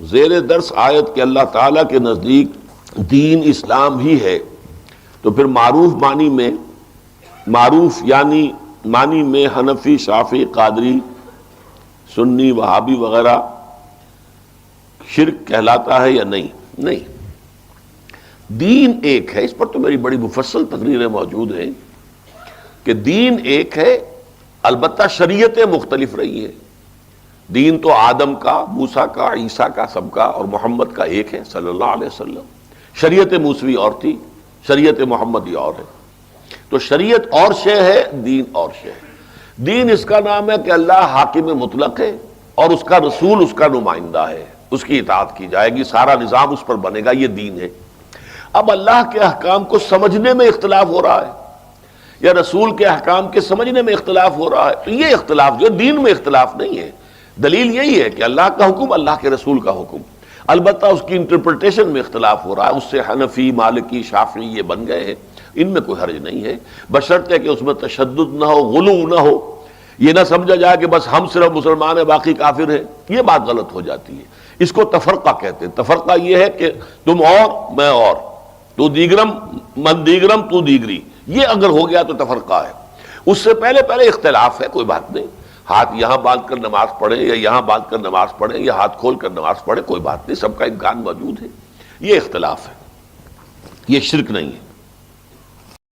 زیر درس آیت کہ اللہ تعالیٰ کے نزدیک دین اسلام ہی ہے، تو پھر معروف معنی میں، معروف یعنی معنی میں حنفی، شافعی، قادری، سنی، وہابی وغیرہ شرک کہلاتا ہے یا نہیں؟ نہیں، دین ایک ہے۔ اس پر تو میری بڑی مفصل تقریریں موجود ہیں کہ دین ایک ہے، البتہ شریعتیں مختلف رہی ہیں۔ دین تو آدم کا، موسیٰ کا، عیسیٰ کا، سب کا، اور محمد کا ایک ہے صلی اللہ علیہ وسلم۔ شریعت موسوی اور تھی، شریعت محمدی اور ہے۔ تو شریعت اور شے ہے، دین اور شے ہے۔ دین اس کا نام ہے کہ اللہ حاکم مطلق ہے اور اس کا رسول اس کا نمائندہ ہے، اس کی اطاعت کی جائے گی، سارا نظام اس پر بنے گا، یہ دین ہے۔ اب اللہ کے احکام کو سمجھنے میں اختلاف ہو رہا ہے یا رسول کے احکام کے سمجھنے میں اختلاف ہو رہا ہے، تو یہ اختلاف جو دین میں اختلاف نہیں ہے۔ دلیل یہی ہے کہ اللہ کا حکم، اللہ کے رسول کا حکم، البتہ اس کی انٹرپریٹیشن میں اختلاف ہو رہا ہے۔ اس سے حنفی، مالکی، شافعی یہ بن گئے ہیں، ان میں کوئی حرج نہیں ہے، بشرطے کہ اس میں تشدد نہ ہو، غلو نہ ہو۔ یہ نہ سمجھا جائے کہ بس ہم صرف مسلمان ہیں باقی کافر ہیں، یہ بات غلط ہو جاتی ہے۔ اس کو تفرقہ کہتے ہیں۔ تفرقہ یہ ہے کہ تم اور میں اور، تو دیگرم من دیگرم تو دیگری، یہ اگر ہو گیا تو تفرقہ ہے۔ اس سے پہلے اختلاف ہے، کوئی بات نہیں، ہاتھ یہاں باندھ کر نماز پڑھیں یا یہاں باندھ کر نماز پڑھیں یا ہاتھ کھول کر نماز پڑھیں، کوئی بات نہیں، سب کا امکان موجود ہے۔ یہ اختلاف ہے، یہ شرک نہیں ہے۔